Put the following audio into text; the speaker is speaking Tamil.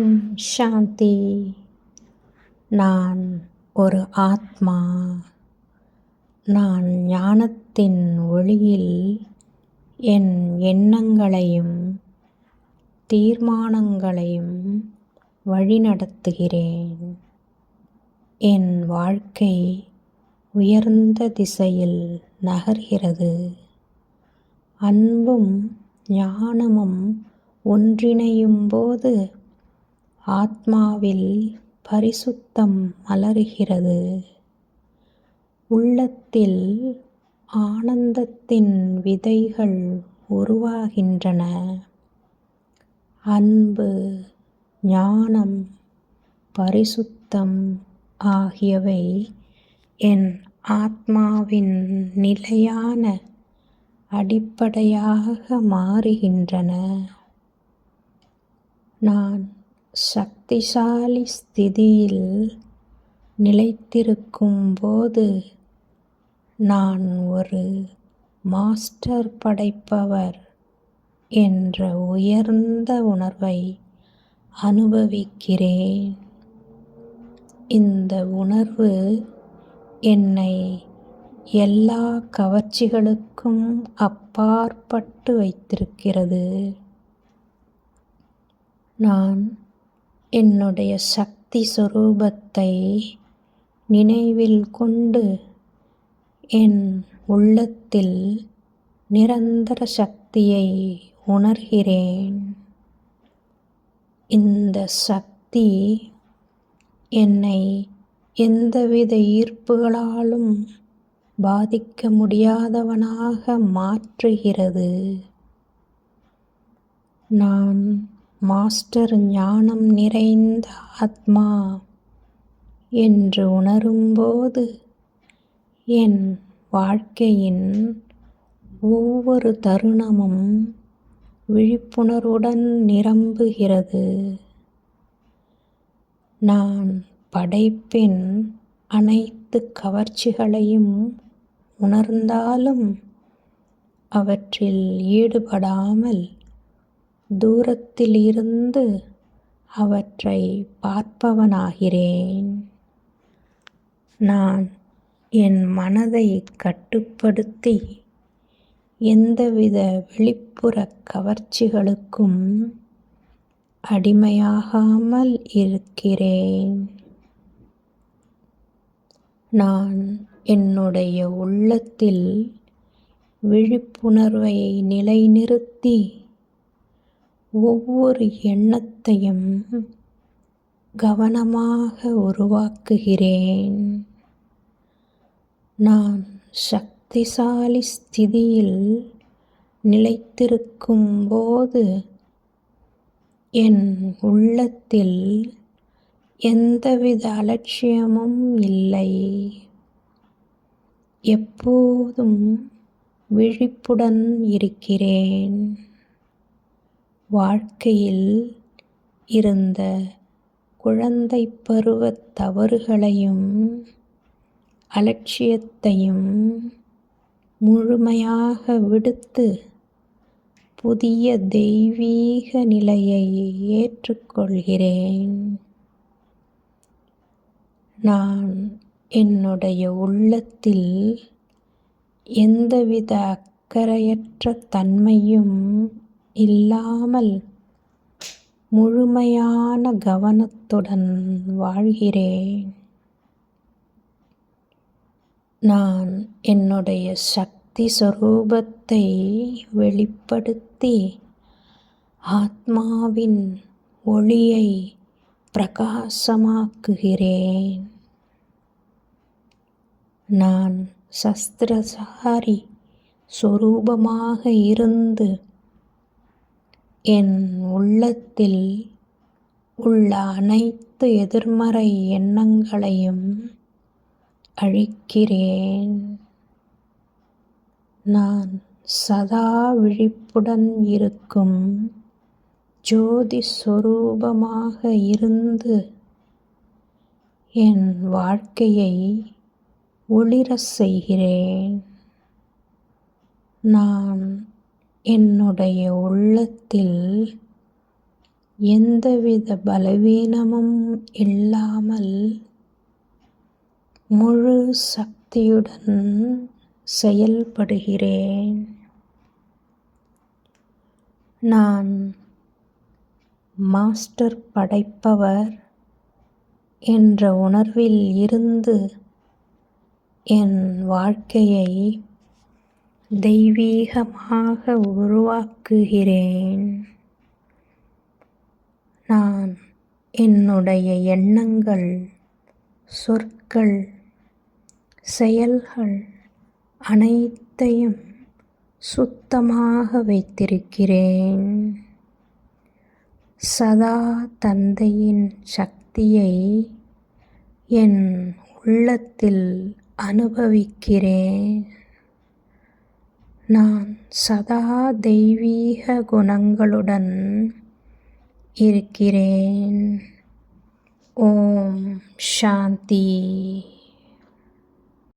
ஓம் சாந்தி. நான் ஒரு ஆத்மா. நான் ஞானத்தின் ஒளியில் என் எண்ணங்களையும் தீர்மானங்களையும் வழிநடத்துகிறேன். என் வாழ்க்கை உயர்ந்த திசையில் நகர்கிறது. அன்பும் ஞானமும் ஒன்றிணையும்போது ஆத்மாவில் பரிசுத்தம் மலர்கிறது. உள்ளத்தில் ஆனந்தத்தின் விதைகள் உருவாகின்றன. அன்பு, ஞானம், பரிசுத்தம் ஆகியவை என் ஆத்மாவின் நிலையான அடிப்படையாக மாறுகின்றன. நான் சக்திசாலி ஸ்திதியில் நிலைத்திருக்கும் போது நான் ஒரு மாஸ்டர் படைப்பவர் என்ற உயர்ந்த உணர்வை அனுபவிக்கிறேன். இந்த உணர்வு என்னை எல்லா கவர்ச்சிகளுக்கும் அப்பாற்பட்டு வைத்திருக்கிறது. நான் என்னுடைய சக்தி சொரூபத்தை நினைவில் கொண்டு என் உள்ளத்தில் நிரந்தர சக்தியை உணர்கிறேன். இந்த சக்தி என்னை எந்தவித ஈர்ப்புகளாலும் பாதிக்க முடியாதவனாக மாற்றுகிறது. நான் மாஸ்டர் ஞானம் நிறைந்த ஆத்மா என்று உணரும்போது என் வாழ்க்கையின் ஒவ்வொரு தருணமும் விழிப்புணர்வுடன் நிரம்புகிறது. நான் படைப்பின் அனைத்து கவர்ச்சிகளையும் உணர்ந்தாலும் அவற்றில் ஈடுபடாமல் தூரத்தில் இருந்து அவற்றை பார்ப்பவனாகிறேன். நான் என் மனதை கட்டுப்படுத்தி எந்தவித வெளிப்புற கவர்ச்சிகளுக்கும் அடிமையாகாமல் இருக்கிறேன். நான் என்னுடைய உள்ளத்தில் விழிப்புணர்வை நிலைநிறுத்தி ஒவ்வொரு எண்ணத்தையும் கவனமாக உருவாக்குகிறேன். நான் சக்திசாலி ஸ்திதியில் நிலைத்திருக்கும் போது என் உள்ளத்தில் எந்தவித அலட்சியமும் இல்லை. எப்போதும் விழிப்புடன் இருக்கிறேன். வாழ்க்கையில் இருந்த குழந்தை பருவ தவறுகளையும் அலட்சியத்தையும் முழுமையாக விடுத்து புதிய தெய்வீக நிலையை ஏற்றுக்கொள்கிறேன். நான் என்னுடைய உள்ளத்தில் எந்தவித அக்கறையற்ற தன்மையும் இல்லாமல் முழுமையான கவனத்துடன் வாழ்கிறேன். நான் என்னுடைய சக்தி சொரூபத்தை வெளிப்படுத்தி ஆத்மாவின் ஒளியை பிரகாசமாக்குகிறேன். நான் சஸ்திரசாரி சொரூபமாக இருந்து என் உள்ளத்தில் உள்ள அனைத்து எதிர்மறை எண்ணங்களையும் அழிக்கிறேன். நான் சதா விழிப்புடன் இருக்கும் ஜோதி சொரூபமாக இருந்து என் வாழ்க்கையை ஒளிரச் செய்கிறேன். நான் என்னுடைய உள்ளத்தில் எந்தவித பலவீனமும் இல்லாமல் முழு சக்தியுடன் செயல்படுகிறேன். நான் மாஸ்டர் படைப்பவர் என்ற உணர்வில் இருந்து என் வாழ்க்கையை தெய்வீகமாக உருவாக்குகிறேன். நான் என்னுடைய எண்ணங்கள், சொற்கள், செயல்கள் அனைத்தையும் சுத்தமாக வைத்திருக்கிறேன். சதா தந்தையின் சக்தியை என் உள்ளத்தில் அனுபவிக்கிறேன். நான் சதா தெய்வீக குணங்களுடன் இருக்கிறேன். ஓம் சாந்தி.